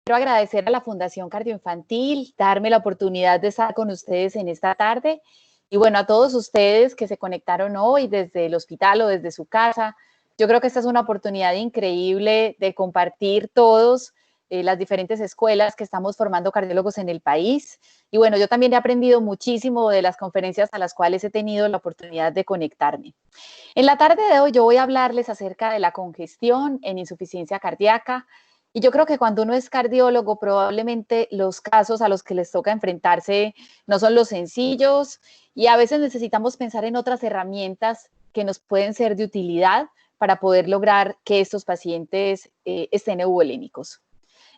quiero agradecer a la Fundación Cardioinfantil, darme la oportunidad de estar con ustedes en esta tarde. Y bueno, a todos ustedes que se conectaron hoy desde el hospital o desde su casa, yo creo que esta es una oportunidad increíble de compartir todos las diferentes escuelas que estamos formando cardiólogos en el país. Y bueno, yo también he aprendido muchísimo de las conferencias a las cuales he tenido la oportunidad de conectarme. En la tarde de hoy yo voy a hablarles acerca de la congestión en insuficiencia cardíaca. Y yo creo que cuando uno es cardiólogo, probablemente los casos a los que les toca enfrentarse no son los sencillos y a veces necesitamos pensar en otras herramientas que nos pueden ser de utilidad para poder lograr que estos pacientes estén euvolémicos.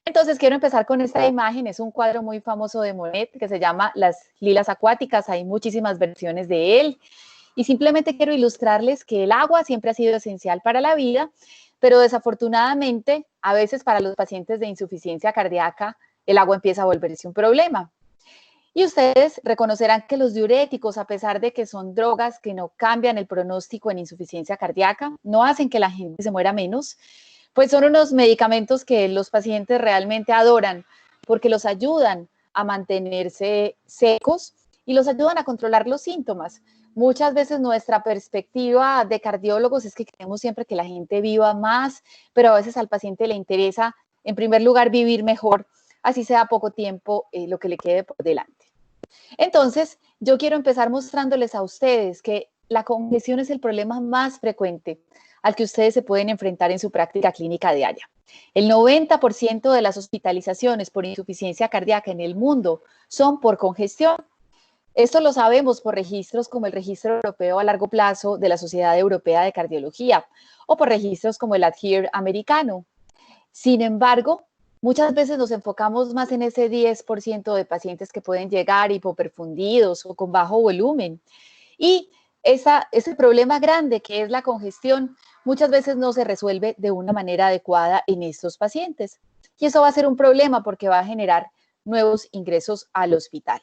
Entonces quiero empezar con esta imagen, es un cuadro muy famoso de Monet que se llama Las lilas acuáticas, hay muchísimas versiones de él y simplemente quiero ilustrarles que el agua siempre ha sido esencial para la vida, pero desafortunadamente a veces para los pacientes de insuficiencia cardíaca el agua empieza a volverse un problema. Y ustedes reconocerán que los diuréticos, a pesar de que son drogas que no cambian el pronóstico en insuficiencia cardíaca, no hacen que la gente se muera menos, pues son unos medicamentos que los pacientes realmente adoran porque los ayudan a mantenerse secos y los ayudan a controlar los síntomas. Muchas veces nuestra perspectiva de cardiólogos es que queremos siempre que la gente viva más, pero a veces al paciente le interesa, en primer lugar, vivir mejor, así sea poco tiempo lo que le quede por delante. Entonces, yo quiero empezar mostrándoles a ustedes que la congestión es el problema más frecuente al que ustedes se pueden enfrentar en su práctica clínica diaria. El 90% de las hospitalizaciones por insuficiencia cardíaca en el mundo son por congestión. Esto lo sabemos por registros como el Registro Europeo a Largo Plazo de la Sociedad Europea de Cardiología o por registros como el ADHERE americano. Sin embargo, muchas veces nos enfocamos más en ese 10% de pacientes que pueden llegar hipoperfundidos o con bajo volumen. Y ese problema grande que es la congestión muchas veces no se resuelve de una manera adecuada en estos pacientes. Y eso va a ser un problema porque va a generar nuevos ingresos al hospital.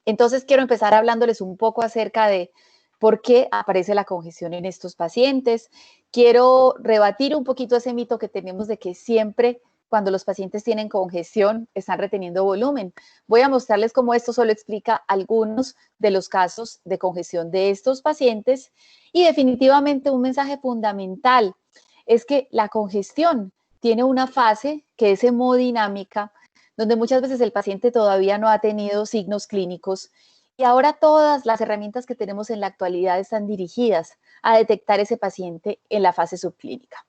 Entonces quiero empezar hablándoles un poco acerca de por qué aparece la congestión en estos pacientes. Quiero rebatir un poquito ese mito que tenemos de que siempre cuando los pacientes tienen congestión están reteniendo volumen. Voy a mostrarles cómo esto solo explica algunos de los casos de congestión de estos pacientes y definitivamente un mensaje fundamental es que la congestión tiene una fase que es hemodinámica, donde muchas veces el paciente todavía no ha tenido signos clínicos y ahora todas las herramientas que tenemos en la actualidad están dirigidas a detectar ese paciente en la fase subclínica.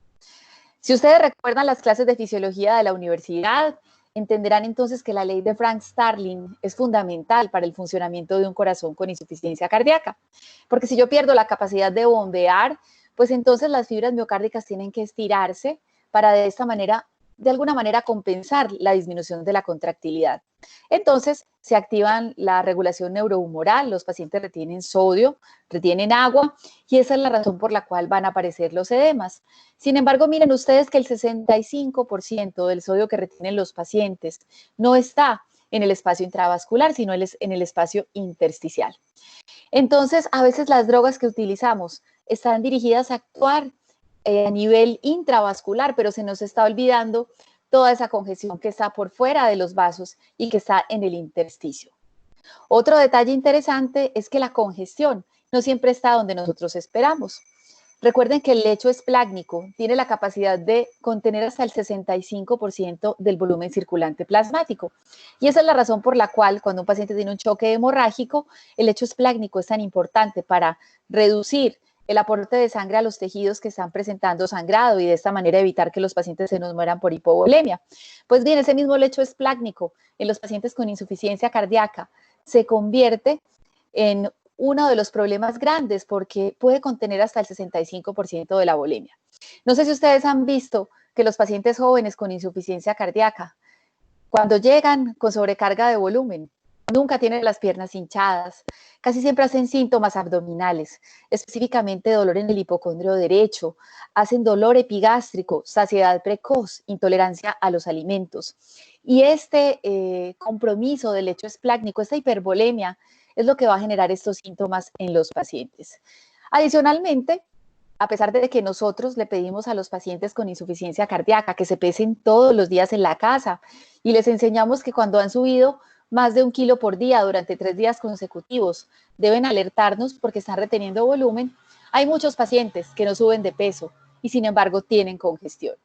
Si ustedes recuerdan las clases de fisiología de la universidad, entenderán entonces que la ley de Frank-Starling es fundamental para el funcionamiento de un corazón con insuficiencia cardíaca, porque si yo pierdo la capacidad de bombear, pues entonces las fibras miocárdicas tienen que estirarse para de esta manera, de alguna manera, compensar la disminución de la contractilidad. Entonces, se activan la regulación neurohumoral, los pacientes retienen sodio, retienen agua, y esa es la razón por la cual van a aparecer los edemas. Sin embargo, miren ustedes que el 65% del sodio que retienen los pacientes no está en el espacio intravascular, sino en el espacio intersticial. Entonces, a veces las drogas que utilizamos están dirigidas a actuar a nivel intravascular, pero se nos está olvidando toda esa congestión que está por fuera de los vasos y que está en el intersticio. Otro detalle interesante es que la congestión no siempre está donde nosotros esperamos. Recuerden que el lecho esplácnico tiene la capacidad de contener hasta el 65% del volumen circulante plasmático. Y esa es la razón por la cual cuando un paciente tiene un choque hemorrágico, el lecho esplácnico es tan importante para reducir el aporte de sangre a los tejidos que están presentando sangrado y de esta manera evitar que los pacientes se nos mueran por hipovolemia. Pues bien, ese mismo lecho esplácnico en los pacientes con insuficiencia cardíaca se convierte en uno de los problemas grandes porque puede contener hasta el 65% de la volemia. No sé si ustedes han visto que los pacientes jóvenes con insuficiencia cardíaca, cuando llegan con sobrecarga de volumen, nunca tienen las piernas hinchadas, casi siempre hacen síntomas abdominales, específicamente dolor en el hipocondrio derecho, hacen dolor epigástrico, saciedad precoz, intolerancia a los alimentos. Y este compromiso del lecho esplácnico, esta hipervolemia, es lo que va a generar estos síntomas en los pacientes. Adicionalmente, a pesar de que nosotros le pedimos a los pacientes con insuficiencia cardíaca que se pesen todos los días en la casa y les enseñamos que cuando han subido más de 1 kilo por día durante 3 días consecutivos, deben alertarnos porque están reteniendo volumen, hay muchos pacientes que no suben de peso y sin embargo tienen congestión.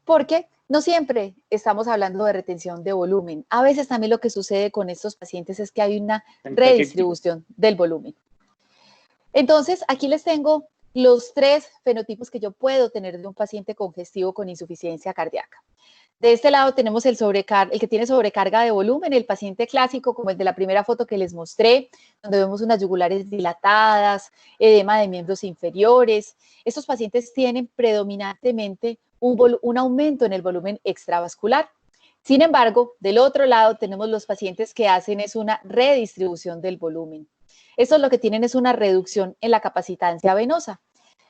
Porque no siempre estamos hablando de retención de volumen. A veces también lo que sucede con estos pacientes es que hay una redistribución del volumen. Entonces, aquí les tengo los 3 fenotipos que yo puedo tener de un paciente congestivo con insuficiencia cardíaca. De este lado tenemos el que tiene sobrecarga de volumen, el paciente clásico, como el de la primera foto que les mostré, donde vemos unas yugulares dilatadas, edema de miembros inferiores. Estos pacientes tienen predominantemente un aumento en el volumen extravascular. Sin embargo, del otro lado tenemos los pacientes que hacen es una redistribución del volumen. Estos lo que tienen es una reducción en la capacitancia venosa.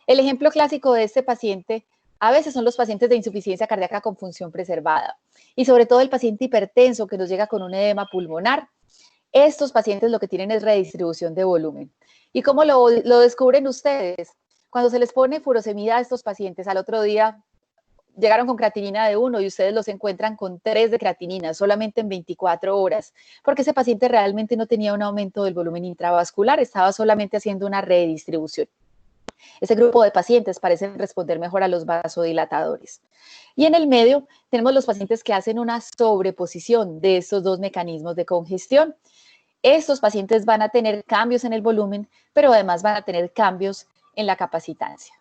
El ejemplo clásico de este paciente a veces son los pacientes de insuficiencia cardíaca con función preservada y sobre todo el paciente hipertenso que nos llega con un edema pulmonar. Estos pacientes lo que tienen es redistribución de volumen. ¿Y cómo lo descubren ustedes? Cuando se les pone furosemida a estos pacientes, al otro día llegaron con creatinina de 1 y ustedes los encuentran con 3 de creatinina solamente en 24 horas, porque ese paciente realmente no tenía un aumento del volumen intravascular, estaba solamente haciendo una redistribución. Ese grupo de pacientes parecen responder mejor a los vasodilatadores. Y en el medio tenemos los pacientes que hacen una sobreposición de estos 2 mecanismos de congestión. Estos pacientes van a tener cambios en el volumen, pero además van a tener cambios en la capacitancia.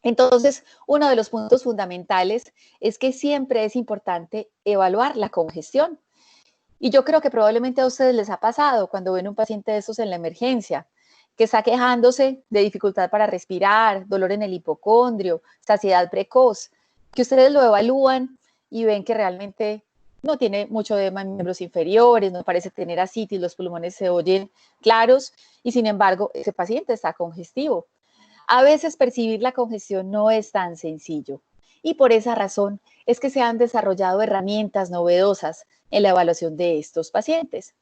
Entonces, uno de los puntos fundamentales es que siempre es importante evaluar la congestión. Y yo creo que probablemente a ustedes les ha pasado cuando ven un paciente de esos en la emergencia, que está quejándose de dificultad para respirar, dolor en el hipocondrio, saciedad precoz, que ustedes lo evalúan y ven que realmente no tiene mucho edema en miembros inferiores, no parece tener ascitis, los pulmones se oyen claros y sin embargo ese paciente está congestivo. A veces percibir la congestión no es tan sencillo y por esa razón es que se han desarrollado herramientas novedosas en la evaluación de estos pacientes.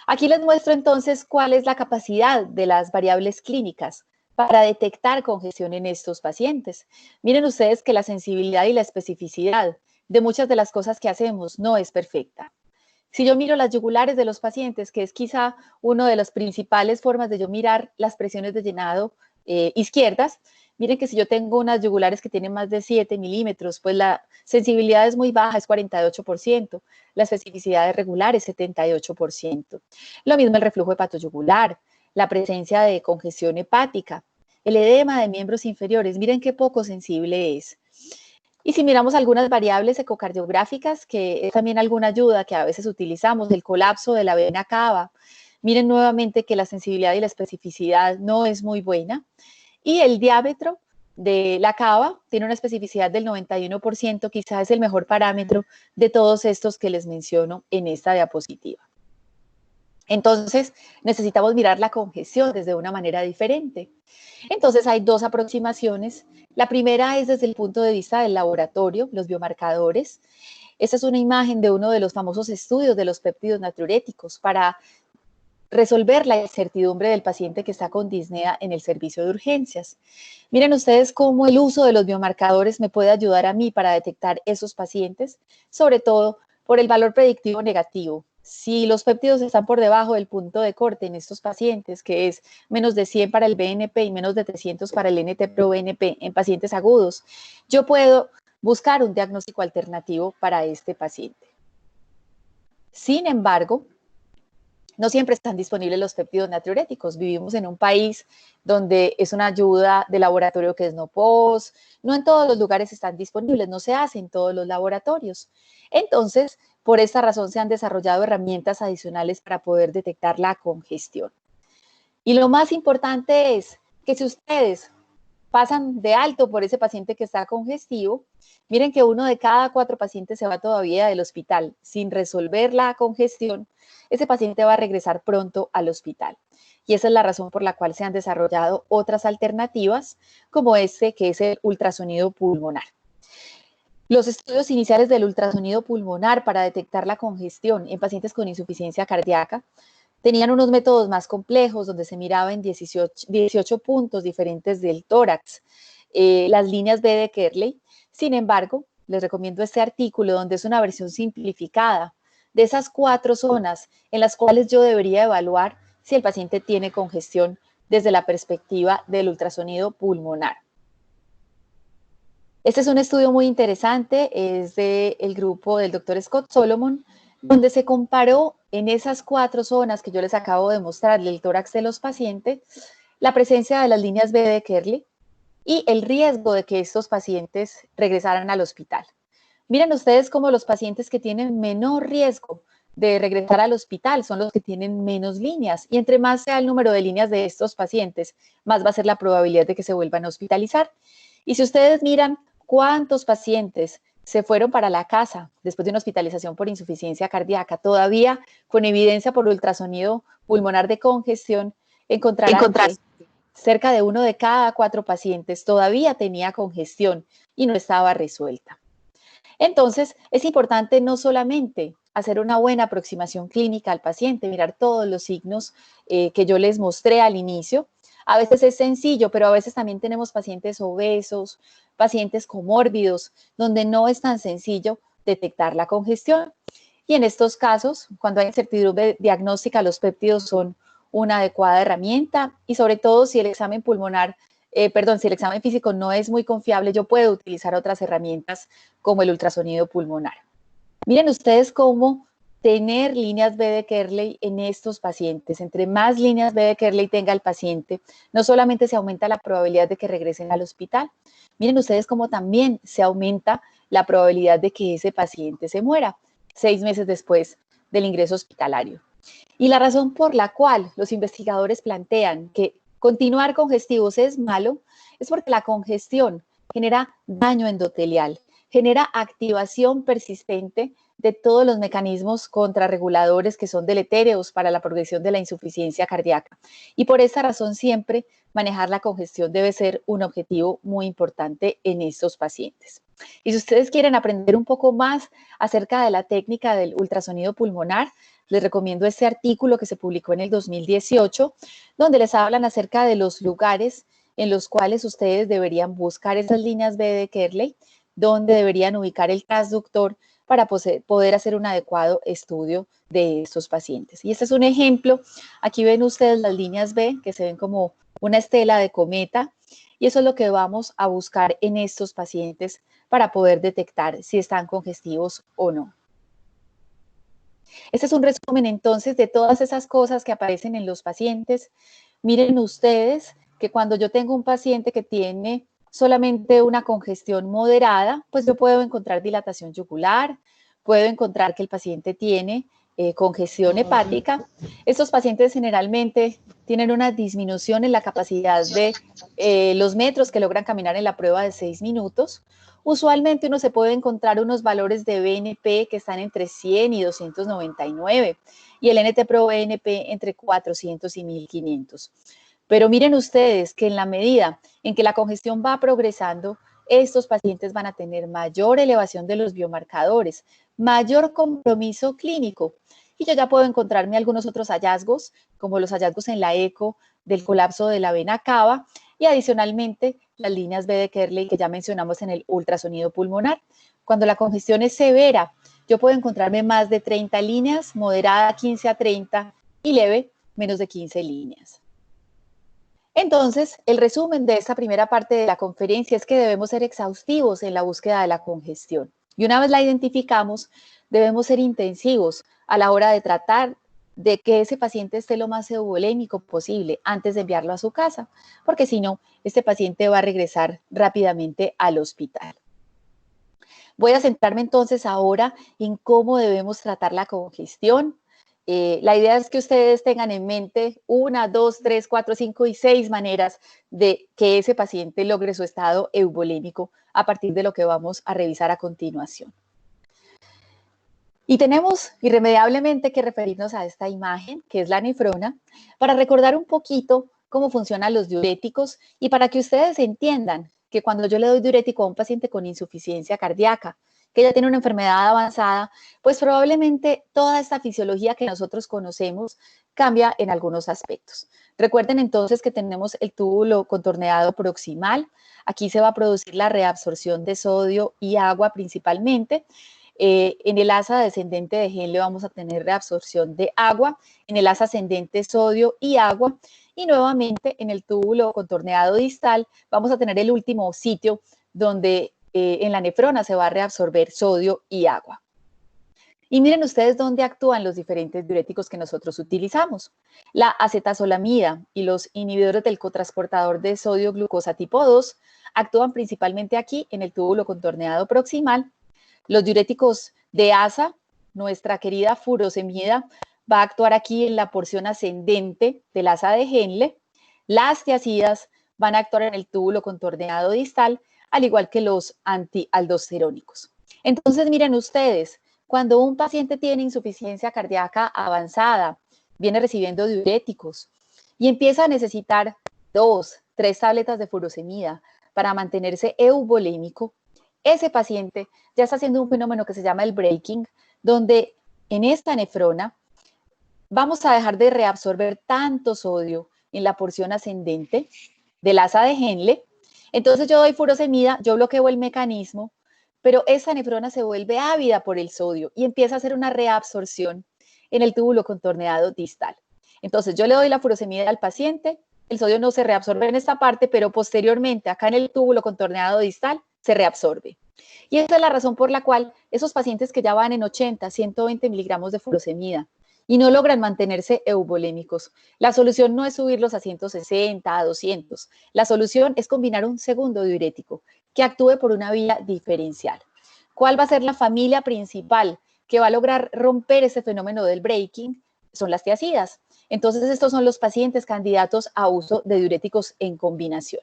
Aquí les muestro entonces cuál es la capacidad de las variables clínicas para detectar congestión en estos pacientes. Miren ustedes que la sensibilidad y la especificidad de muchas de las cosas que hacemos no es perfecta. Si yo miro las yugulares de los pacientes, que es quizá una de las principales formas de yo mirar las presiones de llenado izquierdas, miren que si yo tengo unas yugulares que tienen más de 7 milímetros, pues la sensibilidad es muy baja, es 48%, la especificidad es regular, es 78%. Lo mismo el reflujo hepatoyugular, la presencia de congestión hepática, el edema de miembros inferiores, miren qué poco sensible es. Y si miramos algunas variables ecocardiográficas, que es también alguna ayuda que a veces utilizamos, el colapso de la vena cava, miren nuevamente que la sensibilidad y la especificidad no es muy buena. Y el diámetro de la cava tiene una especificidad del 91%, quizás es el mejor parámetro de todos estos que les menciono en esta diapositiva. Entonces, necesitamos mirar la congestión desde una manera diferente. Entonces, hay 2 aproximaciones. La primera es desde el punto de vista del laboratorio, los biomarcadores. Esta es una imagen de uno de los famosos estudios de los péptidos natriuréticos para resolver la incertidumbre del paciente que está con disnea en el servicio de urgencias. Miren ustedes cómo el uso de los biomarcadores me puede ayudar a mí para detectar esos pacientes, sobre todo por el valor predictivo negativo. Si los péptidos están por debajo del punto de corte en estos pacientes, que es menos de 100 para el BNP y menos de 300 para el NT-proBNP en pacientes agudos, yo puedo buscar un diagnóstico alternativo para este paciente. Sin embargo, no siempre están disponibles los péptidos natriuréticos. Vivimos en un país donde es una ayuda de laboratorio que es no POS. No en todos los lugares están disponibles, no se hace en todos los laboratorios. Entonces, por esta razón se han desarrollado herramientas adicionales para poder detectar la congestión. Y lo más importante es que si ustedes pasan de alto por ese paciente que está congestivo, miren que 1 de cada 4 pacientes se va todavía del hospital sin resolver la congestión. Ese paciente va a regresar pronto al hospital. Y esa es la razón por la cual se han desarrollado otras alternativas, como este, que es el ultrasonido pulmonar. Los estudios iniciales del ultrasonido pulmonar para detectar la congestión en pacientes con insuficiencia cardíaca Tenían unos métodos más complejos donde se miraba en 18 puntos diferentes del tórax, las líneas B de Kerley. Sin embargo, les recomiendo este artículo donde es una versión simplificada de esas 4 zonas en las cuales yo debería evaluar si el paciente tiene congestión desde la perspectiva del ultrasonido pulmonar. Este es un estudio muy interesante, es del grupo del doctor Scott Solomon, donde se comparó en esas 4 zonas que yo les acabo de mostrar del tórax de los pacientes, la presencia de las líneas B de Kerley y el riesgo de que estos pacientes regresaran al hospital. Miren ustedes cómo los pacientes que tienen menor riesgo de regresar al hospital son los que tienen menos líneas, y entre más sea el número de líneas de estos pacientes, más va a ser la probabilidad de que se vuelvan a hospitalizar. Y si ustedes miran cuántos pacientes se fueron para la casa después de una hospitalización por insuficiencia cardíaca, todavía con evidencia por ultrasonido pulmonar de congestión, encontrarán que cerca de 1 de cada 4 pacientes todavía tenía congestión y no estaba resuelta. Entonces, es importante no solamente hacer una buena aproximación clínica al paciente, mirar todos los signos que yo les mostré al inicio. A veces es sencillo, pero a veces también tenemos pacientes obesos, pacientes comórbidos, donde no es tan sencillo detectar la congestión. Y en estos casos, cuando hay incertidumbre diagnóstica, los péptidos son una adecuada herramienta, y sobre todo si el examen pulmonar, si el examen físico no es muy confiable, yo puedo utilizar otras herramientas como el ultrasonido pulmonar. Miren ustedes cómo tener líneas B de Kerley en estos pacientes. Entre más líneas B de Kerley tenga el paciente, no solamente se aumenta la probabilidad de que regresen al hospital, miren ustedes cómo también se aumenta la probabilidad de que ese paciente se muera 6 meses después del ingreso hospitalario. Y la razón por la cual los investigadores plantean que continuar congestivos es malo es porque la congestión genera daño endotelial, genera activación persistente de todos los mecanismos contrarreguladores que son deletéreos para la progresión de la insuficiencia cardíaca. Y por esa razón siempre manejar la congestión debe ser un objetivo muy importante en estos pacientes. Y si ustedes quieren aprender un poco más acerca de la técnica del ultrasonido pulmonar, les recomiendo este artículo que se publicó en el 2018, donde les hablan acerca de los lugares en los cuales ustedes deberían buscar esas líneas B de Kerley, donde deberían ubicar el transductor para poder hacer un adecuado estudio de estos pacientes. Y este es un ejemplo. Aquí ven ustedes las líneas B, que se ven como una estela de cometa, y eso es lo que vamos a buscar en estos pacientes para poder detectar si están congestivos o no. Este es un resumen entonces de todas esas cosas que aparecen en los pacientes. Miren ustedes que cuando yo tengo un paciente que tiene solamente una congestión moderada, pues yo puedo encontrar dilatación yugular, puedo encontrar que el paciente tiene congestión hepática. Estos pacientes generalmente tienen una disminución en la capacidad de los metros que logran caminar en la prueba de 6 minutos. Usualmente uno se puede encontrar unos valores de BNP que están entre 100 y 299 y el NT-proBNP entre 400 y 1500. Pero miren ustedes que en la medida en que la congestión va progresando, estos pacientes van a tener mayor elevación de los biomarcadores, mayor compromiso clínico. Y yo ya puedo encontrarme algunos otros hallazgos, como los hallazgos en la eco del colapso de la vena cava, y adicionalmente las líneas B de Kerley que ya mencionamos en el ultrasonido pulmonar. Cuando la congestión es severa, yo puedo encontrarme más de 30 líneas, moderada 15 a 30 y leve menos de 15 líneas. Entonces, el resumen de esta primera parte de la conferencia es que debemos ser exhaustivos en la búsqueda de la congestión. Y una vez la identificamos, debemos ser intensivos a la hora de tratar de que ese paciente esté lo más euvolémico posible antes de enviarlo a su casa, porque si no, este paciente va a regresar rápidamente al hospital. Voy a centrarme entonces ahora en cómo debemos tratar la congestión. La idea es que ustedes tengan en mente 1, 2, 3, 4, 5 y 6 maneras de que ese paciente logre su estado euvolémico a partir de lo que vamos a revisar a continuación. Y tenemos irremediablemente que referirnos a esta imagen, que es la nefrona, para recordar un poquito cómo funcionan los diuréticos y para que ustedes entiendan que cuando yo le doy diurético a un paciente con insuficiencia cardíaca, que ya tiene una enfermedad avanzada, pues probablemente toda esta fisiología que nosotros conocemos cambia en algunos aspectos. Recuerden entonces que tenemos el túbulo contorneado proximal. Aquí se va a producir la reabsorción de sodio y agua principalmente. En el asa descendente de Henle vamos a tener reabsorción de agua, en el asa ascendente sodio y agua, y nuevamente en el túbulo contorneado distal vamos a tener el último sitio donde en la nefrona se va a reabsorber sodio y agua. Y miren ustedes dónde actúan los diferentes diuréticos que nosotros utilizamos. La acetazolamida y los inhibidores del cotransportador de sodio glucosa tipo 2 actúan principalmente aquí en el túbulo contorneado proximal. Los diuréticos de asa, nuestra querida furosemida, va a actuar aquí en la porción ascendente del asa de Henle. Las tiazidas van a actuar en el túbulo contorneado distal, al igual que los antialdosterónicos. Entonces, miren ustedes, cuando un paciente tiene insuficiencia cardíaca avanzada, viene recibiendo diuréticos y empieza a necesitar 2, 3 tabletas de furosemida para mantenerse euvolémico, ese paciente ya está haciendo un fenómeno que se llama el breaking, donde en esta nefrona vamos a dejar de reabsorber tanto sodio en la porción ascendente del asa de Henle. Entonces yo doy furosemida, yo bloqueo el mecanismo, pero esa nefrona se vuelve ávida por el sodio y empieza a hacer una reabsorción en el túbulo contorneado distal. Entonces yo le doy la furosemida al paciente, el sodio no se reabsorbe en esta parte, pero posteriormente acá en el túbulo contorneado distal se reabsorbe. Y esa es la razón por la cual esos pacientes que ya van en 80, 120 miligramos de furosemida y no logran mantenerse euvolémicos, la solución no es subirlos a 160, a 200. La solución es combinar un segundo diurético que actúe por una vía diferencial. ¿Cuál va a ser la familia principal que va a lograr romper ese fenómeno del breaking? Son las tiazidas. Entonces, estos son los pacientes candidatos a uso de diuréticos en combinación.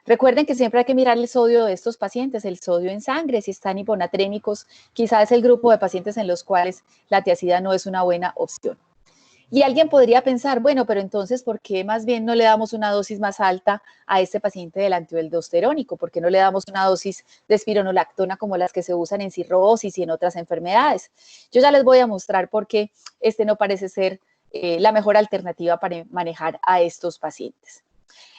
Recuerden que siempre hay que mirar el sodio de estos pacientes, el sodio en sangre, si están hiponatrémicos, quizás es el grupo de pacientes en los cuales la tiazida no es una buena opción. Y alguien podría pensar, bueno, pero entonces, ¿por qué más bien no le damos una dosis más alta a este paciente del antialdosterónico? ¿Por qué no le damos una dosis de espironolactona como las que se usan en cirrosis y en otras enfermedades? Yo ya les voy a mostrar por qué este no parece ser la mejor alternativa para manejar a estos pacientes.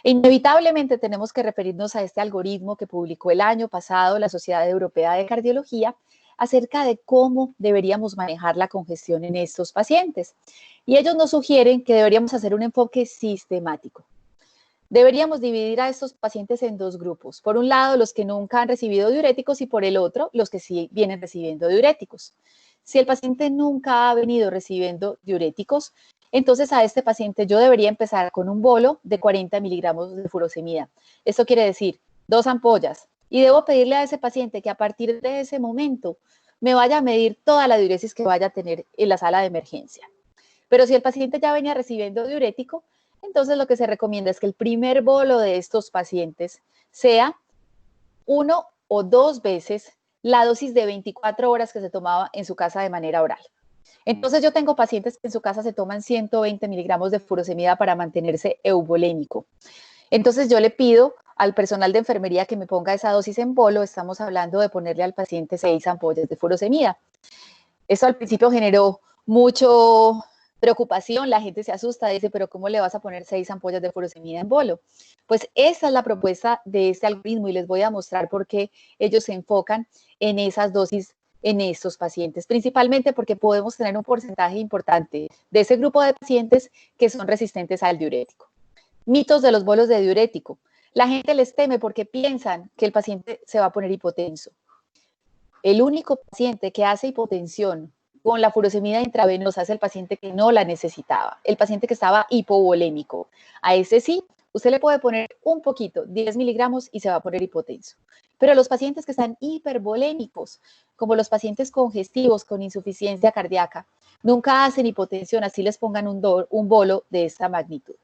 E inevitablemente tenemos que referirnos a este algoritmo que publicó el año pasado la Sociedad Europea de Cardiología acerca de cómo deberíamos manejar la congestión en estos pacientes. Y ellos nos sugieren que deberíamos hacer un enfoque sistemático. Deberíamos dividir a estos pacientes en dos grupos. Por un lado, los que nunca han recibido diuréticos y por el otro, los que sí vienen recibiendo diuréticos. Si el paciente nunca ha venido recibiendo diuréticos, entonces a este paciente yo debería empezar con un bolo de 40 miligramos de furosemida. Esto quiere decir 2 ampollas. Y debo pedirle a ese paciente que a partir de ese momento me vaya a medir toda la diuresis que vaya a tener en la sala de emergencia. Pero si el paciente ya venía recibiendo diurético, entonces lo que se recomienda es que el primer bolo de estos pacientes sea 1 o 2 veces la dosis de 24 horas que se tomaba en su casa de manera oral. Entonces yo tengo pacientes que en su casa se toman 120 miligramos de furosemida para mantenerse euvolémico. Entonces yo le pido al personal de enfermería que me ponga esa dosis en bolo. Estamos hablando de ponerle al paciente 6 ampollas de furosemida. Eso al principio generó mucho preocupación, la gente se asusta, dice, pero ¿cómo le vas a poner 6 ampollas de furosemida en bolo? Pues esa es la propuesta de este algoritmo y les voy a mostrar por qué ellos se enfocan en esas dosis en estos pacientes, principalmente porque podemos tener un porcentaje importante de ese grupo de pacientes que son resistentes al diurético. Mitos de los bolos de diurético. La gente les teme porque piensan que el paciente se va a poner hipotenso. El único paciente que hace hipotensión con la furosemida intravenosa es el paciente que no la necesitaba, el paciente que estaba hipovolémico. A ese sí, usted le puede poner un poquito, 10 miligramos y se va a poner hipotenso. Pero los pacientes que están hipervolémicos, como los pacientes congestivos con insuficiencia cardíaca, nunca hacen hipotensión, así les pongan un bolo de esta magnitud.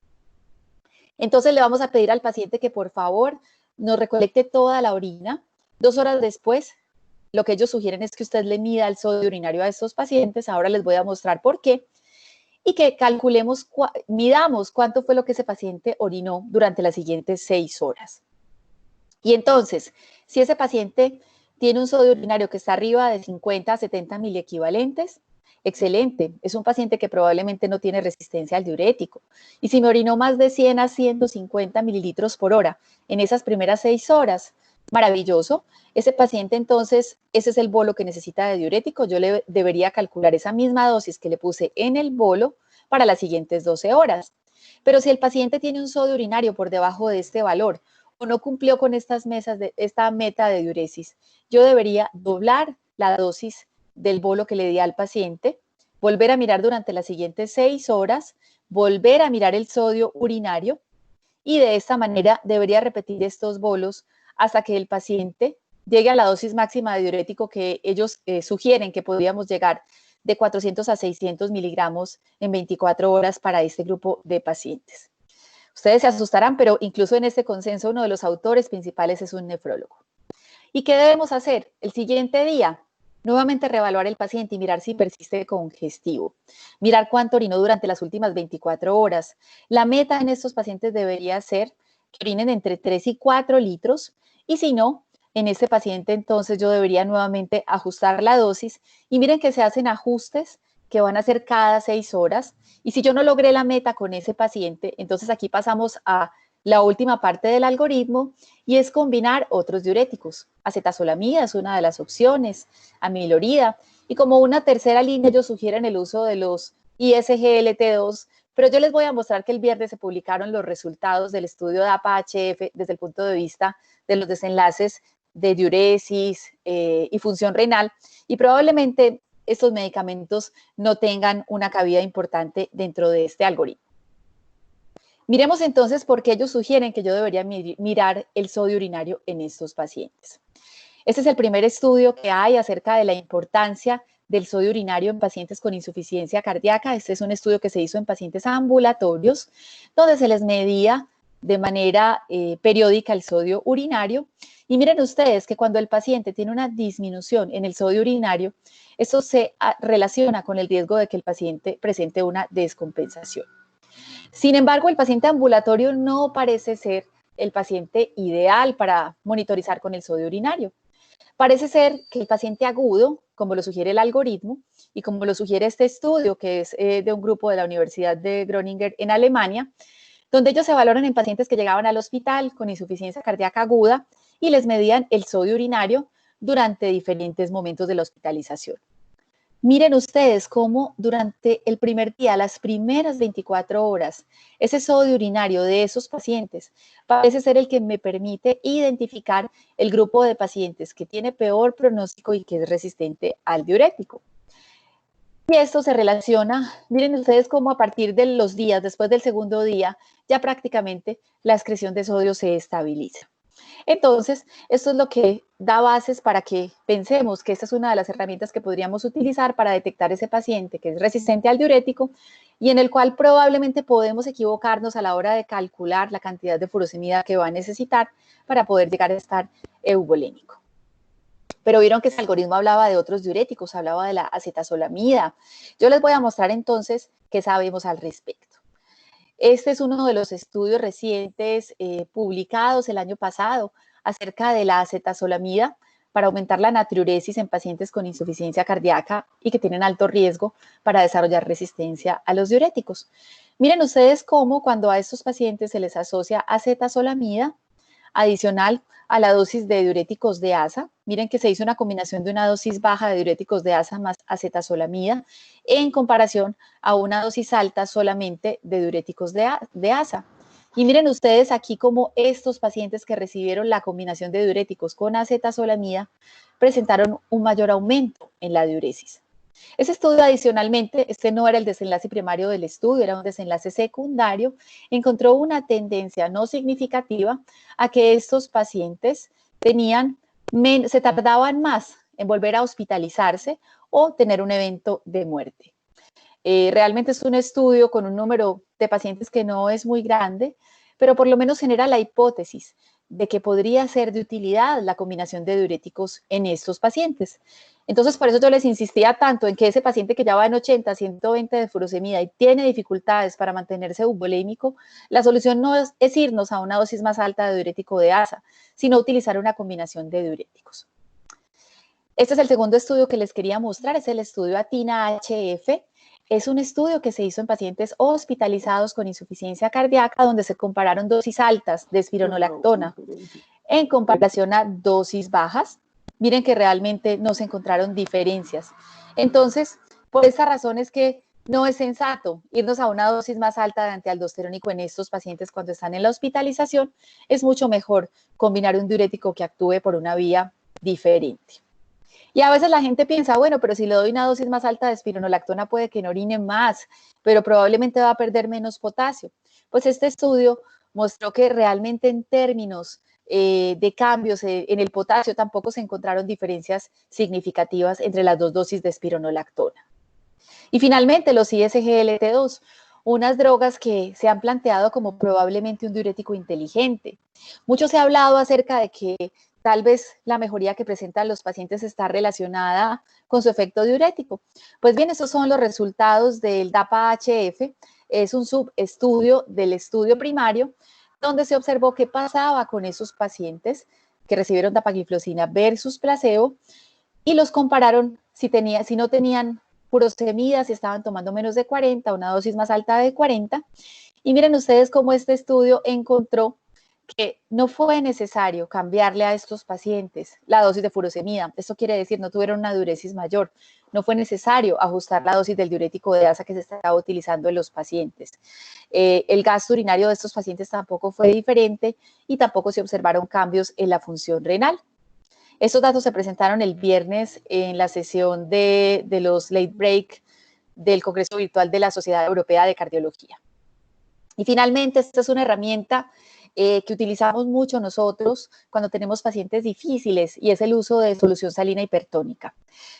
Entonces le vamos a pedir al paciente que por favor nos recolecte toda la orina. 2 horas después, lo que ellos sugieren es que usted le mida el sodio urinario a estos pacientes. Ahora les voy a mostrar por qué. Y que calculemos, midamos cuánto fue lo que ese paciente orinó durante las siguientes 6 horas. Y entonces, si ese paciente tiene un sodio urinario que está arriba de 50 a 70 miliequivalentes, excelente, es un paciente que probablemente no tiene resistencia al diurético. Y si me orinó más de 100 a 150 mililitros por hora en esas primeras 6 horas, maravilloso. Ese paciente entonces, ese es el bolo que necesita de diurético. Yo le debería calcular esa misma dosis que le puse en el bolo para las siguientes 12 horas. Pero si el paciente tiene un sodio urinario por debajo de este valor o no cumplió con esta meta de diuresis, yo debería doblar la dosis del bolo que le di al paciente, volver a mirar durante las siguientes 6 horas, volver a mirar el sodio urinario y de esta manera debería repetir estos bolos hasta que el paciente llegue a la dosis máxima de diurético que ellos sugieren que podríamos llegar de 400 a 600 miligramos en 24 horas para este grupo de pacientes. Ustedes se asustarán, pero incluso en este consenso uno de los autores principales es un nefrólogo. ¿Y qué debemos hacer? El siguiente día, nuevamente reevaluar el paciente y mirar si persiste congestivo. Mirar cuánto orinó durante las últimas 24 horas. La meta en estos pacientes debería ser que orinen entre 3 y 4 litros y si no, en este paciente entonces yo debería nuevamente ajustar la dosis y miren que se hacen ajustes que van a ser cada 6 horas y si yo no logré la meta con ese paciente, entonces aquí pasamos a la última parte del algoritmo y es combinar otros diuréticos. Acetazolamida es una de las opciones, amilorida y como una tercera línea ellos sugieren el uso de los ISGLT2, pero yo les voy a mostrar que el viernes se publicaron los resultados del estudio de APA-HF desde el punto de vista de los desenlaces de diuresis y función renal y probablemente estos medicamentos no tengan una cabida importante dentro de este algoritmo. Miremos entonces por qué ellos sugieren que yo debería mirar el sodio urinario en estos pacientes. Este es el primer estudio que hay acerca de la importancia del sodio urinario en pacientes con insuficiencia cardíaca. Este es un estudio que se hizo en pacientes ambulatorios, donde se les medía de manera periódica el sodio urinario. Y miren ustedes que cuando el paciente tiene una disminución en el sodio urinario, eso se relaciona con el riesgo de que el paciente presente una descompensación. Sin embargo, el paciente ambulatorio no parece ser el paciente ideal para monitorizar con el sodio urinario. Parece ser que el paciente agudo, como lo sugiere el algoritmo y como lo sugiere este estudio, que es de un grupo de la Universidad de Groningen en Alemania, donde ellos se valoran en pacientes que llegaban al hospital con insuficiencia cardíaca aguda y les medían el sodio urinario durante diferentes momentos de la hospitalización. Miren ustedes cómo durante el primer día, las primeras 24 horas, ese sodio urinario de esos pacientes parece ser el que me permite identificar el grupo de pacientes que tiene peor pronóstico y que es resistente al diurético. Y esto se relaciona, miren ustedes cómo a partir de los días, después del segundo día, ya prácticamente la excreción de sodio se estabiliza. Entonces, esto es lo que da bases para que pensemos que esta es una de las herramientas que podríamos utilizar para detectar ese paciente que es resistente al diurético y en el cual probablemente podemos equivocarnos a la hora de calcular la cantidad de furosemida que va a necesitar para poder llegar a estar euvolémico. Pero vieron que ese algoritmo hablaba de otros diuréticos, hablaba de la acetazolamida. Yo les voy a mostrar entonces qué sabemos al respecto. Este es uno de los estudios recientes publicados el año pasado acerca de la acetazolamida para aumentar la natriuresis en pacientes con insuficiencia cardíaca y que tienen alto riesgo para desarrollar resistencia a los diuréticos. Miren ustedes cómo cuando a estos pacientes se les asocia acetazolamida adicional a la dosis de diuréticos de ASA. Miren que se hizo una combinación de una dosis baja de diuréticos de ASA más acetazolamida en comparación a una dosis alta solamente de diuréticos de ASA. Y miren ustedes aquí cómo estos pacientes que recibieron la combinación de diuréticos con acetazolamida presentaron un mayor aumento en la diuresis. Ese estudio adicionalmente, este no era el desenlace primario del estudio, era un desenlace secundario, encontró una tendencia no significativa a que estos pacientes se tardaban más en volver a hospitalizarse o tener un evento de muerte. Realmente es un estudio con un número de pacientes que no es muy grande, pero por lo menos genera la hipótesis de que podría ser de utilidad la combinación de diuréticos en estos pacientes. Entonces, por eso yo les insistía tanto en que ese paciente que ya va en 80, 120 de furosemida y tiene dificultades para mantenerse euvolémico, la solución no es irnos a una dosis más alta de diurético de ASA, sino utilizar una combinación de diuréticos. Este es el segundo estudio que les quería mostrar, es el estudio ATINA-HF. Es un estudio que se hizo en pacientes hospitalizados con insuficiencia cardíaca, donde se compararon dosis altas de espironolactona en comparación a dosis bajas. Miren que realmente no se encontraron diferencias. Entonces, por esta razón es que no es sensato irnos a una dosis más alta de antialdosterónico en estos pacientes cuando están en la hospitalización. Es mucho mejor combinar un diurético que actúe por una vía diferente. Y a veces la gente piensa, bueno, pero si le doy una dosis más alta de espironolactona puede que no orine más, pero probablemente va a perder menos potasio. Pues este estudio mostró que realmente en términos de cambios en el potasio tampoco se encontraron diferencias significativas entre las dos dosis de espironolactona. Y finalmente los ISGLT2, unas drogas que se han planteado como probablemente un diurético inteligente. Mucho se ha hablado acerca de que tal vez la mejoría que presentan los pacientes está relacionada con su efecto diurético. Pues bien, esos son los resultados del DAPA-HF. Es un subestudio del estudio primario donde se observó qué pasaba con esos pacientes que recibieron dapagliflozina versus placebo y los compararon si no tenían furosemida, si estaban tomando menos de 40, una dosis más alta de 40. Y miren ustedes cómo este estudio encontró que no fue necesario cambiarle a estos pacientes la dosis de furosemida. Esto quiere decir no tuvieron una diuresis mayor. No fue necesario ajustar la dosis del diurético de asa que se estaba utilizando en los pacientes. El gasto urinario de estos pacientes tampoco fue diferente y tampoco se observaron cambios en la función renal. Estos datos se presentaron el viernes en la sesión de los late break del Congreso Virtual de la Sociedad Europea de Cardiología. Y finalmente, esta es una herramienta que utilizamos mucho nosotros cuando tenemos pacientes difíciles y es el uso de solución salina hipertónica.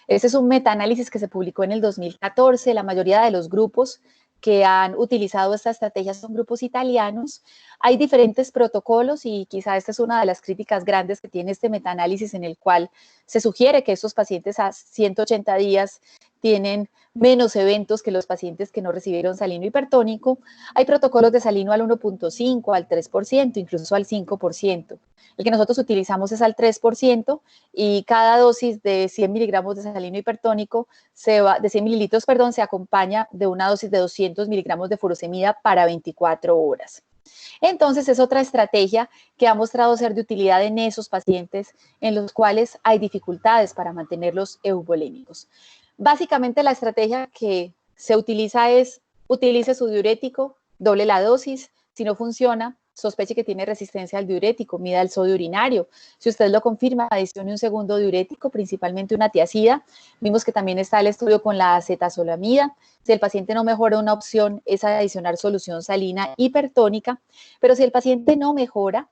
Este es un metaanálisis que se publicó en el 2014. La mayoría de los grupos que han utilizado esta estrategia son grupos italianos. Hay diferentes protocolos y quizá esta es una de las críticas grandes que tiene este metaanálisis en el cual se sugiere que estos pacientes a 180 días tienen menos eventos que los pacientes que no recibieron salino hipertónico. Hay protocolos de salino al 1.5, al 3%, incluso al 5%. El que nosotros utilizamos es al 3% y cada dosis de 100 miligramos de salino hipertónico, de 100 mililitros, perdón, se acompaña de una dosis de 200 miligramos de furosemida para 24 horas. Entonces, es otra estrategia que ha mostrado ser de utilidad en esos pacientes en los cuales hay dificultades para mantenerlos euvolémicos. Básicamente, la estrategia que se utiliza es, utilice su diurético, doble la dosis, si no funciona, sospeche que tiene resistencia al diurético, mida el sodio urinario. Si usted lo confirma, adicione un segundo diurético, principalmente una tiazida. Vimos que también está el estudio con la acetazolamida. Si el paciente no mejora, una opción es adicionar solución salina hipertónica, pero si el paciente no mejora,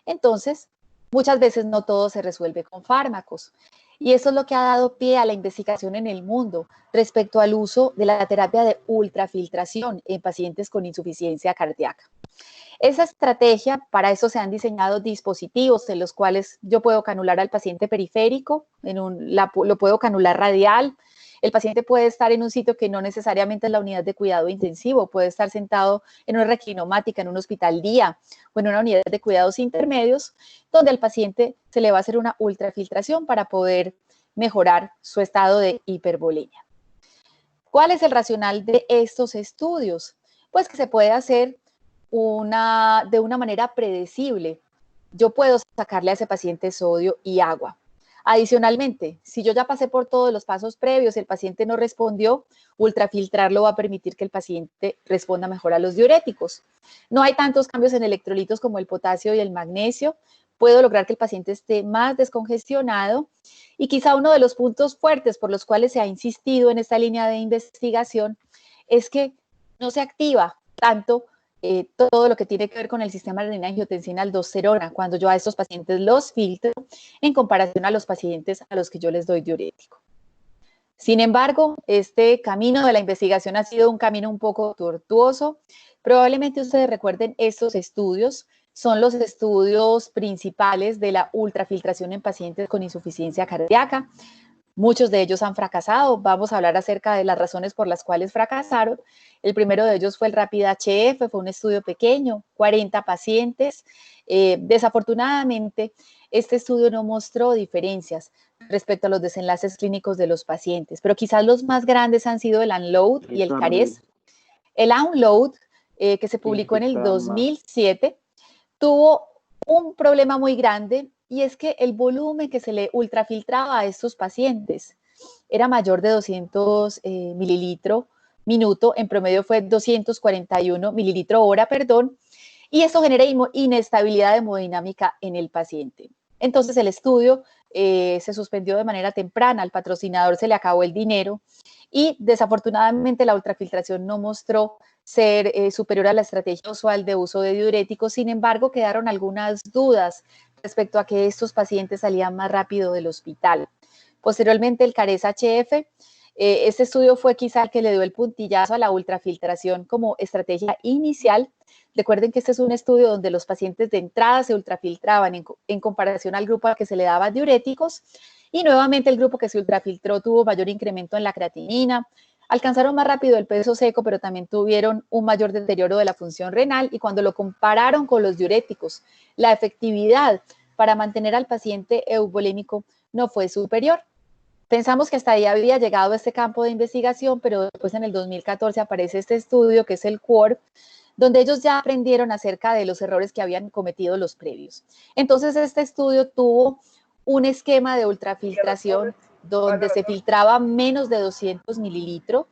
entonces muchas veces no todo se resuelve con fármacos. Y eso es lo que ha dado pie a la investigación en el mundo respecto al uso de la terapia de ultrafiltración en pacientes con insuficiencia cardíaca. Esa estrategia, para eso se han diseñado dispositivos en los cuales yo puedo canular al paciente periférico, lo puedo canular radial. El paciente puede estar en un sitio que no necesariamente es la unidad de cuidado intensivo, puede estar sentado en una reclinomática, en un hospital día o en una unidad de cuidados intermedios, donde al paciente se le va a hacer una ultrafiltración para poder mejorar su estado de hipervolemia. ¿Cuál es el racional de estos estudios? Pues que se puede hacer de una manera predecible. Yo puedo sacarle a ese paciente sodio y agua. Adicionalmente, si yo ya pasé por todos los pasos previos, el paciente no respondió, ultrafiltrarlo va a permitir que el paciente responda mejor a los diuréticos. No hay tantos cambios en electrolitos como el potasio y el magnesio. Puedo lograr que el paciente esté más descongestionado y quizá uno de los puntos fuertes por los cuales se ha insistido en esta línea de investigación es que no se activa tanto todo lo que tiene que ver con el sistema adrenina-angiotensina-aldosterona cuando yo a estos pacientes los filtro en comparación a los pacientes a los que yo les doy diurético. Sin embargo, este camino de la investigación ha sido un camino un poco tortuoso. Probablemente ustedes recuerden estos estudios, son los estudios principales de la ultrafiltración en pacientes con insuficiencia cardíaca. Muchos de ellos han fracasado. Vamos a hablar acerca de las razones por las cuales fracasaron. El primero de ellos fue el RAPID-HF, fue un estudio pequeño, 40 pacientes. Desafortunadamente, este estudio no mostró diferencias respecto a los desenlaces clínicos de los pacientes, pero quizás los más grandes han sido el UNLOAD y el CARES. El UNLOAD, que se publicó en el 2007, tuvo un problema muy grande, y es que el volumen que se le ultrafiltraba a estos pacientes era mayor de 200 mililitros minuto, en promedio fue 241 mililitros hora, perdón, y esto genera inestabilidad hemodinámica en el paciente. Entonces el estudio se suspendió de manera temprana, al patrocinador se le acabó el dinero y desafortunadamente la ultrafiltración no mostró ser superior a la estrategia usual de uso de diuréticos. Sin embargo, quedaron algunas dudas respecto a que estos pacientes salían más rápido del hospital. Posteriormente, el CARES-HF, este estudio fue quizá el que le dio el puntillazo a la ultrafiltración como estrategia inicial. Recuerden que este es un estudio donde los pacientes de entrada se ultrafiltraban en comparación al grupo al que se le daba diuréticos, y nuevamente el grupo que se ultrafiltró tuvo mayor incremento en la creatinina, alcanzaron más rápido el peso seco, pero también tuvieron un mayor deterioro de la función renal, y cuando lo compararon con los diuréticos, la efectividad para mantener al paciente euvolémico no fue superior. Pensamos que hasta ahí había llegado este campo de investigación, pero después en el 2014 aparece este estudio que es el QUART, donde ellos ya aprendieron acerca de los errores que habían cometido los previos. Entonces este estudio tuvo un esquema de ultrafiltración donde se filtraba menos de 200 mililitros,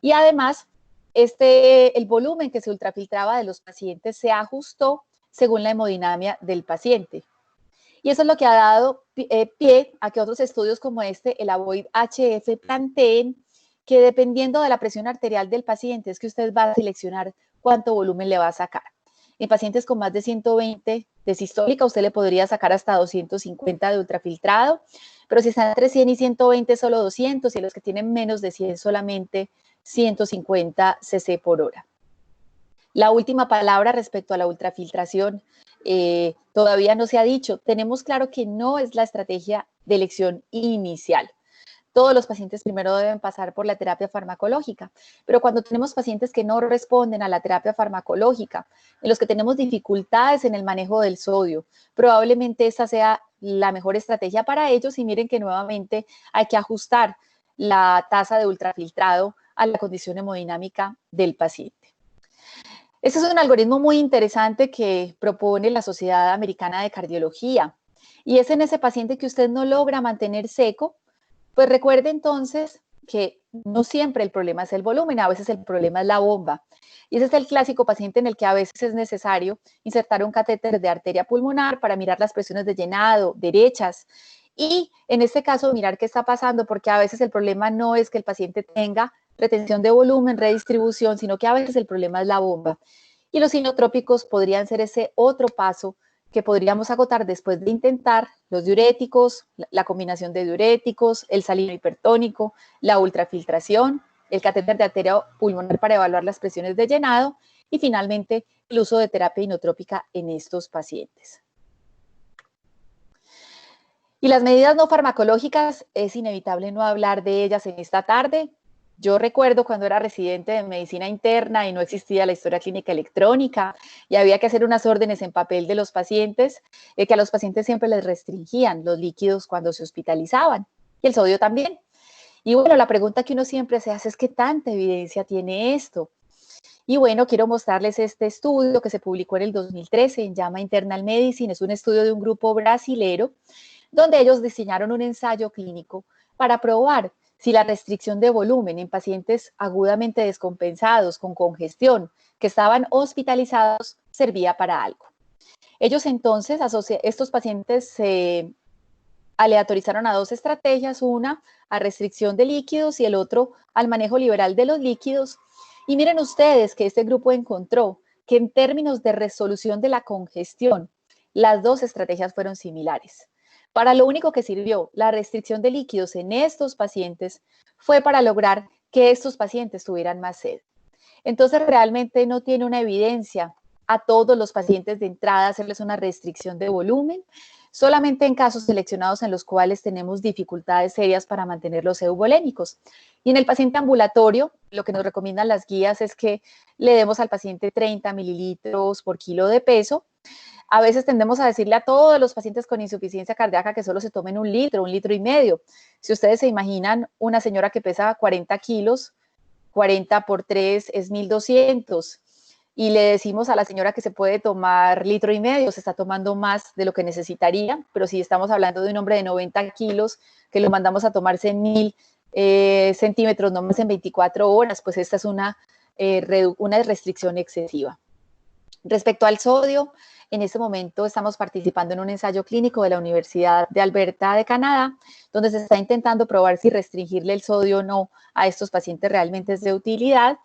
y además el volumen que se ultrafiltraba de los pacientes se ajustó según la hemodinamia del paciente. Y eso es lo que ha dado pie a que otros estudios como el AVOID-HF, planteen que dependiendo de la presión arterial del paciente es que usted va a seleccionar cuánto volumen le va a sacar. En pacientes con más de 120 de sistólica, usted le podría sacar hasta 250 de ultrafiltrado, pero si están entre 100 y 120, solo 200, y los que tienen menos de 100, solamente 150 cc por hora. La última palabra respecto a la ultrafiltración todavía no se ha dicho. Tenemos claro que no es la estrategia de elección inicial. Todos los pacientes primero deben pasar por la terapia farmacológica, pero cuando tenemos pacientes que no responden a la terapia farmacológica, en los que tenemos dificultades en el manejo del sodio, probablemente esa sea la mejor estrategia para ellos, y miren que nuevamente hay que ajustar la tasa de ultrafiltrado a la condición hemodinámica del paciente. Este es un algoritmo muy interesante que propone la Sociedad Americana de Cardiología, y es en ese paciente que usted no logra mantener seco. Pues recuerde entonces que no siempre el problema es el volumen, a veces el problema es la bomba. Y ese es el clásico paciente en el que a veces es necesario insertar un catéter de arteria pulmonar para mirar las presiones de llenado derechas. Y en este caso mirar qué está pasando, porque a veces el problema no es que el paciente tenga retención de volumen, redistribución, sino que a veces el problema es la bomba. Y los inotrópicos podrían ser ese otro paso que podríamos agotar después de intentar los diuréticos, la combinación de diuréticos, el salino hipertónico, la ultrafiltración, el catéter de arteria pulmonar para evaluar las presiones de llenado, y finalmente el uso de terapia inotrópica en estos pacientes. Y las medidas no farmacológicas, es inevitable no hablar de ellas en esta tarde. Yo recuerdo cuando era residente de medicina interna y no existía la historia clínica electrónica y había que hacer unas órdenes en papel de los pacientes, que a los pacientes siempre les restringían los líquidos cuando se hospitalizaban, y el sodio también. Y bueno, la pregunta que uno siempre se hace es: ¿qué tanta evidencia tiene esto? Y bueno, quiero mostrarles este estudio que se publicó en el 2013 en JAMA Internal Medicine. Es un estudio de un grupo brasilero donde ellos diseñaron un ensayo clínico para probar si la restricción de volumen en pacientes agudamente descompensados con congestión que estaban hospitalizados servía para algo. Ellos entonces, estos pacientes se aleatorizaron a dos estrategias, una a restricción de líquidos y el otro al manejo liberal de los líquidos. Y miren ustedes que este grupo encontró que en términos de resolución de la congestión, las dos estrategias fueron similares. Para lo único que sirvió la restricción de líquidos en estos pacientes fue para lograr que estos pacientes tuvieran más sed. Entonces realmente no tiene una evidencia a todos los pacientes de entrada hacerles una restricción de volumen, solamente en casos seleccionados en los cuales tenemos dificultades serias para mantenerlos euvolémicos. Y en el paciente ambulatorio, lo que nos recomiendan las guías es que le demos al paciente 30 mililitros por kilo de peso. A veces tendemos a decirle a todos los pacientes con insuficiencia cardíaca que solo se tomen 1 litro y medio. Si ustedes se imaginan una señora que pesa 40 kilos, 40 por 3 es 1.200. Y le decimos a la señora que se puede tomar 1,5 litros, se está tomando más de lo que necesitaría, pero si estamos hablando de un hombre de 90 kilos, que lo mandamos a tomarse 1.000 centímetros nomás en 24 horas, pues esta es una restricción excesiva. Respecto al sodio, en este momento estamos participando en un ensayo clínico de la Universidad de Alberta de Canadá, donde se está intentando probar si restringirle el sodio o no a estos pacientes realmente es de utilidad.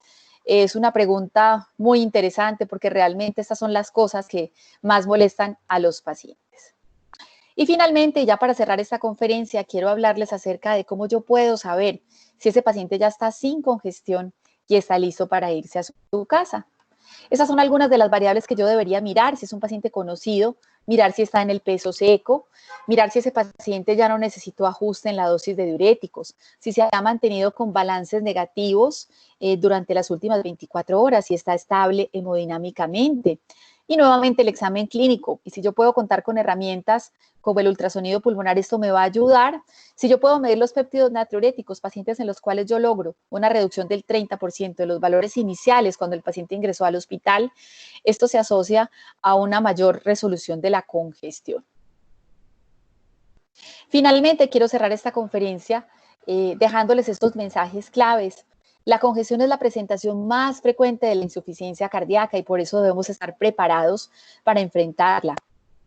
Es una pregunta muy interesante porque realmente estas son las cosas que más molestan a los pacientes. Y finalmente, ya para cerrar esta conferencia, quiero hablarles acerca de cómo yo puedo saber si ese paciente ya está sin congestión y está listo para irse a su casa. Esas son algunas de las variables que yo debería mirar, si es un paciente conocido, mirar si está en el peso seco, mirar si ese paciente ya no necesitó ajuste en la dosis de diuréticos, si se ha mantenido con balances negativos durante las últimas 24 horas, si está estable hemodinámicamente. Y nuevamente el examen clínico, y si yo puedo contar con herramientas como el ultrasonido pulmonar, esto me va a ayudar. Si yo puedo medir los péptidos natriuréticos, pacientes en los cuales yo logro una reducción del 30% de los valores iniciales cuando el paciente ingresó al hospital, esto se asocia a una mayor resolución de la congestión. Finalmente, quiero cerrar esta conferencia dejándoles estos mensajes claves. La congestión es la presentación más frecuente de la insuficiencia cardíaca y por eso debemos estar preparados para enfrentarla.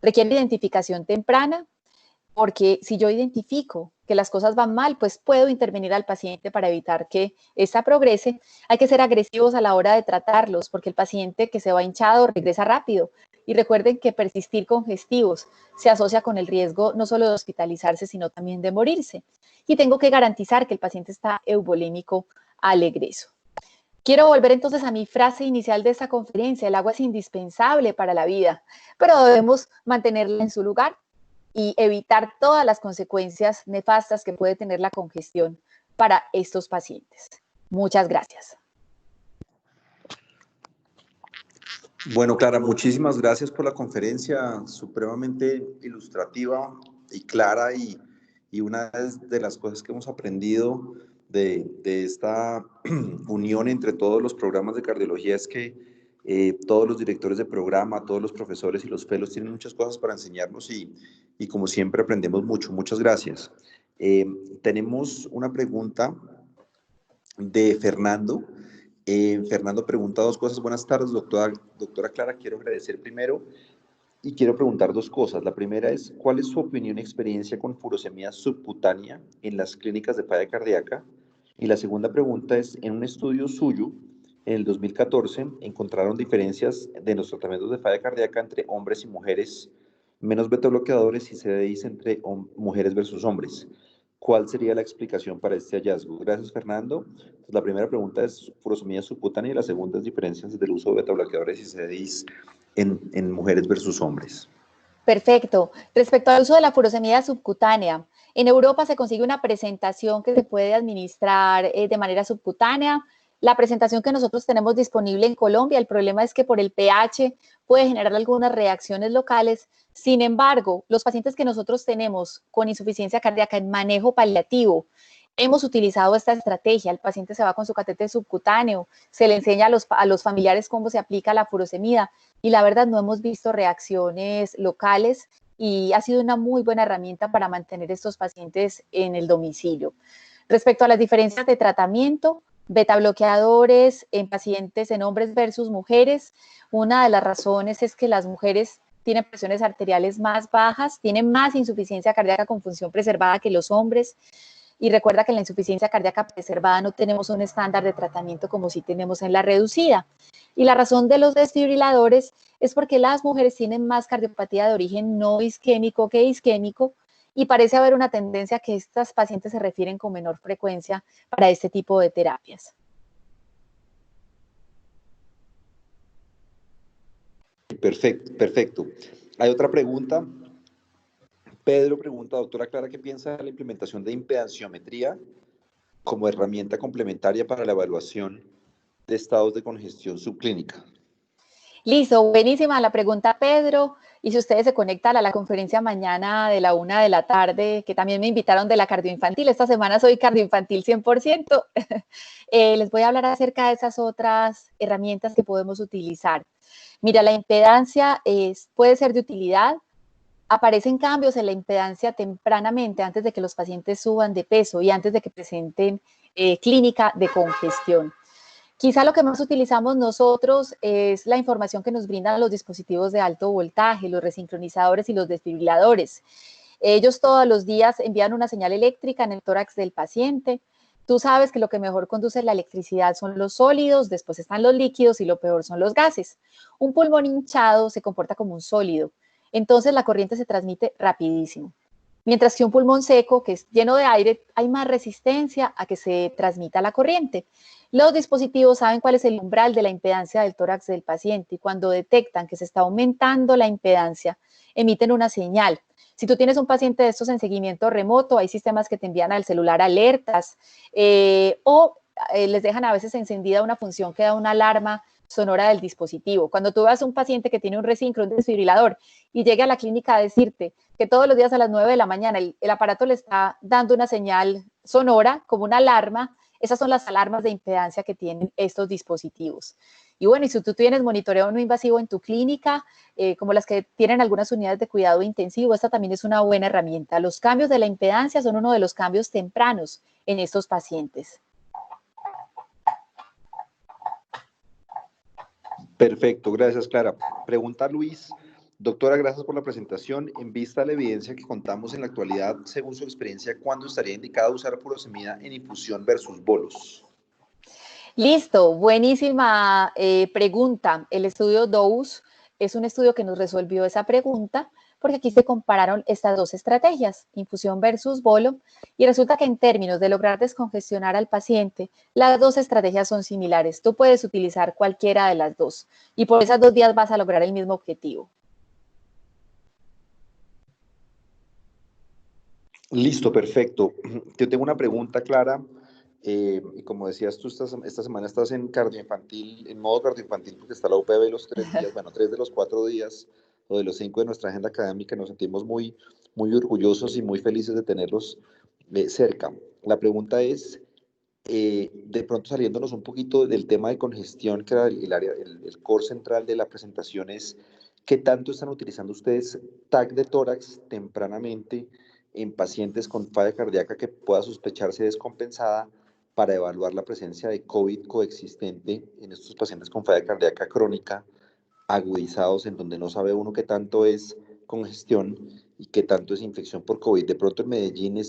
Requiere identificación temprana, porque si yo identifico que las cosas van mal, pues puedo intervenir al paciente para evitar que esta progrese. Hay que ser agresivos a la hora de tratarlos, porque el paciente que se va hinchado regresa rápido. Y recuerden que persistir congestivos se asocia con el riesgo no solo de hospitalizarse, sino también de morirse. Y tengo que garantizar que el paciente está euvolémico al egreso. Quiero volver entonces a mi frase inicial de esta conferencia: el agua es indispensable para la vida, pero debemos mantenerla en su lugar y evitar todas las consecuencias nefastas que puede tener la congestión para estos pacientes. Muchas gracias. Bueno, Clara, muchísimas gracias por la conferencia, supremamente ilustrativa y clara, y una de las cosas que hemos aprendido de esta unión entre todos los programas de cardiología es que todos los directores de programa, todos los profesores y los fellows tienen muchas cosas para enseñarnos y como siempre aprendemos mucho. Muchas gracias. Tenemos una pregunta de Fernando. Fernando pregunta dos cosas. Buenas tardes, doctora Clara. Quiero agradecer primero y quiero preguntar dos cosas. La primera es, ¿cuál es su opinión y experiencia con furosemía subcutánea en las clínicas de falla cardíaca? Y la segunda pregunta es, en un estudio suyo, en el 2014, encontraron diferencias de los tratamientos de falla cardíaca entre hombres y mujeres, menos betabloqueadores y CDIs entre mujeres versus hombres. ¿Cuál sería la explicación para este hallazgo? Gracias, Fernando. Entonces, la primera pregunta es furosemía subcutánea y la segunda es diferencias del uso de betabloqueadores y CDIs en mujeres versus hombres. Perfecto. Respecto al uso de la furosemida subcutánea, en Europa se consigue una presentación que se puede administrar de manera subcutánea. La presentación que nosotros tenemos disponible en Colombia, el problema es que por el pH puede generar algunas reacciones locales. Sin embargo, los pacientes que nosotros tenemos con insuficiencia cardíaca en manejo paliativo, hemos utilizado esta estrategia. El paciente se va con su catéter subcutáneo, se le enseña a los familiares cómo se aplica la furosemida y la verdad no hemos visto reacciones locales y ha sido una muy buena herramienta para mantener estos pacientes en el domicilio. Respecto a las diferencias de tratamiento, betabloqueadores en pacientes en hombres versus mujeres, una de las razones es que las mujeres tienen presiones arteriales más bajas, tienen más insuficiencia cardíaca con función preservada que los hombres. Y recuerda que en la insuficiencia cardíaca preservada no tenemos un estándar de tratamiento como sí tenemos en la reducida. Y la razón de los desfibriladores es porque las mujeres tienen más cardiopatía de origen no isquémico que isquémico y parece haber una tendencia a que estas pacientes se refieren con menor frecuencia para este tipo de terapias. Perfecto. Hay otra pregunta. Pedro pregunta, doctora Clara, ¿qué piensa de la implementación de impedanciometría como herramienta complementaria para la evaluación de estados de congestión subclínica? Listo, buenísima la pregunta, Pedro. Y si ustedes se conectan a la conferencia mañana de la 1 de la tarde, que también me invitaron de la cardioinfantil, esta semana soy cardioinfantil 100%, les voy a hablar acerca de esas otras herramientas que podemos utilizar. Mira, la impedancia puede ser de utilidad. Aparecen cambios en la impedancia tempranamente, antes de que los pacientes suban de peso y antes de que presenten clínica de congestión. Quizá lo que más utilizamos nosotros es la información que nos brindan los dispositivos de alto voltaje, los resincronizadores y los desfibriladores. Ellos todos los días envían una señal eléctrica en el tórax del paciente. Tú sabes que lo que mejor conduce la electricidad son los sólidos, después están los líquidos y lo peor son los gases. Un pulmón hinchado se comporta como un sólido, entonces la corriente se transmite rapidísimo. Mientras que un pulmón seco, que es lleno de aire, hay más resistencia a que se transmita la corriente. Los dispositivos saben cuál es el umbral de la impedancia del tórax del paciente y cuando detectan que se está aumentando la impedancia, emiten una señal. Si tú tienes un paciente de estos en seguimiento remoto, hay sistemas que te envían al celular alertas o les dejan a veces encendida una función que da una alarma sonora del dispositivo. Cuando tú vas a un paciente que tiene un resincro, un desfibrilador, y llegue a la clínica a decirte que todos los días a las 9 de la mañana el aparato le está dando una señal sonora como una alarma, esas son las alarmas de impedancia que tienen estos dispositivos. Y bueno, y si tú tienes monitoreo no invasivo en tu clínica, como las que tienen algunas unidades de cuidado intensivo, esta también es una buena herramienta. Los cambios de la impedancia son uno de los cambios tempranos en estos pacientes. Perfecto, gracias Clara. Pregunta Luis. Doctora, gracias por la presentación. En vista de la evidencia que contamos en la actualidad, según su experiencia, ¿cuándo estaría indicado usar furosemida en infusión versus bolos? Listo, buenísima pregunta. El estudio DOUS es un estudio que nos resolvió esa pregunta porque aquí se compararon estas dos estrategias, infusión versus bolo, y resulta que en términos de lograr descongestionar al paciente, las dos estrategias son similares. Tú puedes utilizar cualquiera de las dos y por esas 2 días vas a lograr el mismo objetivo. Listo, perfecto. Yo tengo una pregunta, Clara. Y como decías tú, esta semana estás en cardioinfantil, en modo cardioinfantil, porque está la UPB los 3 días, bueno, 3 de los 4 días, o de los 5 de nuestra agenda académica. Nos sentimos muy, muy orgullosos y muy felices de tenerlos cerca. La pregunta es, de pronto saliéndonos un poquito del tema de congestión, que era el core central de la presentación, es ¿qué tanto están utilizando ustedes TAC de tórax tempranamente en pacientes con falla cardíaca que pueda sospecharse descompensada para evaluar la presencia de COVID coexistente en estos pacientes con falla cardíaca crónica, agudizados, en donde no sabe uno qué tanto es congestión y qué tanto es infección por COVID? De pronto en Medellín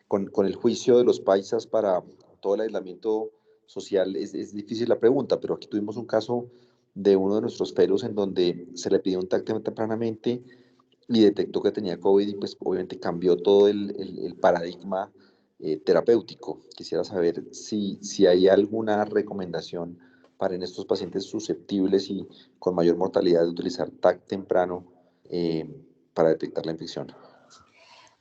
con el juicio de los paisas para todo el aislamiento social es difícil la pregunta, pero aquí tuvimos un caso de uno de nuestros pelos en donde se le pidió un TAC tempranamente y detectó que tenía COVID y pues obviamente cambió todo el paradigma terapéutico. Quisiera saber si hay alguna recomendación para en estos pacientes susceptibles y con mayor mortalidad de utilizar TAC temprano para detectar la infección.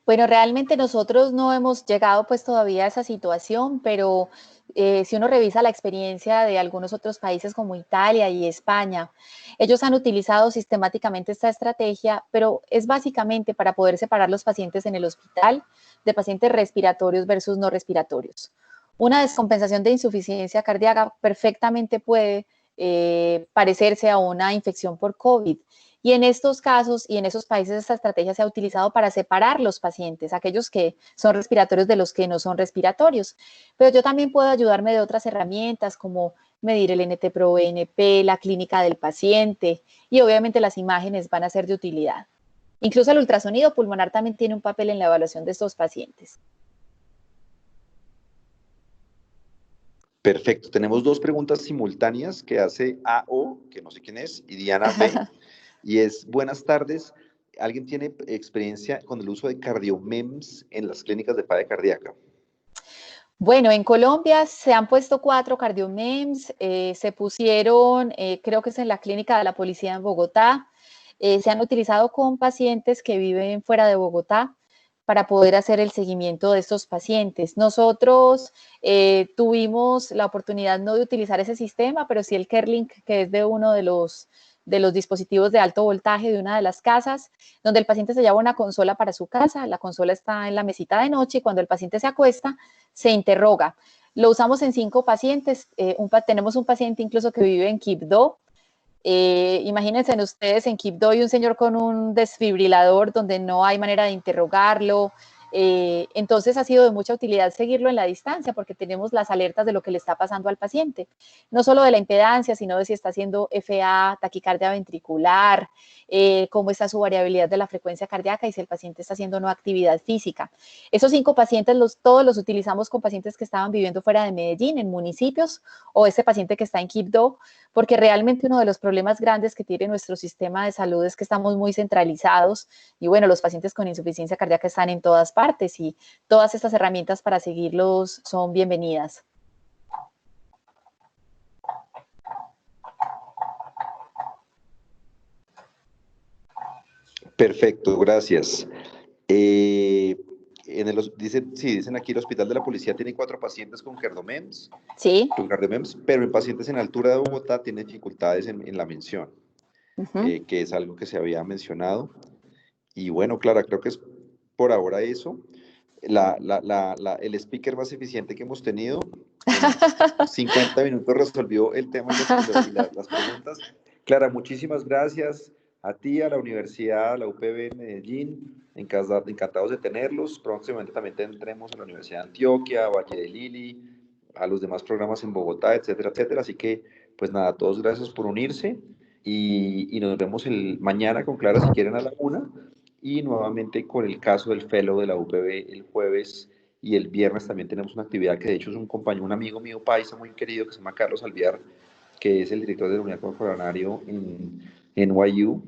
Bueno, realmente nosotros no hemos llegado pues todavía a esa situación, pero si uno revisa la experiencia de algunos otros países como Italia y España, ellos han utilizado sistemáticamente esta estrategia, pero es básicamente para poder separar los pacientes en el hospital de pacientes respiratorios versus no respiratorios. Una descompensación de insuficiencia cardíaca perfectamente puede parecerse a una infección por COVID. Y en estos casos y en esos países esta estrategia se ha utilizado para separar los pacientes, aquellos que son respiratorios de los que no son respiratorios. Pero yo también puedo ayudarme de otras herramientas como medir el NT-proBNP, la clínica del paciente y obviamente las imágenes van a ser de utilidad. Incluso el ultrasonido pulmonar también tiene un papel en la evaluación de estos pacientes. Perfecto. Tenemos 2 preguntas simultáneas que hace AO, que no sé quién es, y Diana B. Y es, buenas tardes. ¿Alguien tiene experiencia con el uso de CardioMEMS en las clínicas de falla cardíaca? Bueno, en Colombia se han puesto 4 CardioMEMS, se pusieron, creo que es en la clínica de la policía en Bogotá, se han utilizado con pacientes que viven fuera de Bogotá para poder hacer el seguimiento de estos pacientes. Nosotros tuvimos la oportunidad no de utilizar ese sistema, pero sí el CareLink, que es de uno de los de los dispositivos de alto voltaje de una de las casas, donde el paciente se lleva una consola para su casa, la consola está en la mesita de noche y cuando el paciente se acuesta, se interroga. Lo usamos en 5 pacientes, tenemos un paciente incluso que vive en Quibdó. Imagínense ustedes en Quibdó y un señor con un desfibrilador donde no hay manera de interrogarlo. Entonces ha sido de mucha utilidad seguirlo en la distancia porque tenemos las alertas de lo que le está pasando al paciente, no solo de la impedancia, sino de si está haciendo FA, taquicardia ventricular, cómo está su variabilidad de la frecuencia cardíaca y si el paciente está haciendo no actividad física. Esos 5 pacientes todos los utilizamos con pacientes que estaban viviendo fuera de Medellín, en municipios, o ese paciente que está en Quibdó, porque realmente uno de los problemas grandes que tiene nuestro sistema de salud es que estamos muy centralizados y bueno, los pacientes con insuficiencia cardíaca están en todas partes y todas estas herramientas para seguirlos son bienvenidas. Perfecto, gracias. Dicen aquí el Hospital de la Policía tiene 4 pacientes con Cardomems, sí, pero en pacientes en altura de Bogotá tiene dificultades en la mención, que es algo que se había mencionado. Y bueno, Clara, creo que es por ahora eso. El speaker más eficiente que hemos tenido, en 50 minutos resolvió el tema y las preguntas. Clara, muchísimas gracias a ti, a la Universidad, a la UPB en Medellín, encantados de tenerlos. Próximamente también tendremos a la Universidad de Antioquia, Valle de Lili, a los demás programas en Bogotá, etcétera, etcétera. Así que, pues nada, a todos gracias por unirse y nos vemos mañana con Clara si quieren a la 1 y nuevamente con el caso del fellow de la UPB el jueves y el viernes también tenemos una actividad que de hecho es un amigo mío paisa muy querido que se llama Carlos Alviar, que es el director de la unidad coronario en NYU.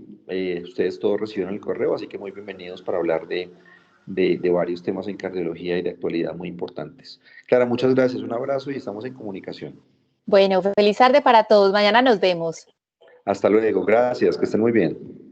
Ustedes todos reciben el correo, así que muy bienvenidos para hablar de varios temas en cardiología y de actualidad muy importantes. Clara, muchas gracias, un abrazo y estamos en comunicación. Bueno, feliz tarde para todos. Mañana nos vemos. Hasta luego, gracias, que estén muy bien.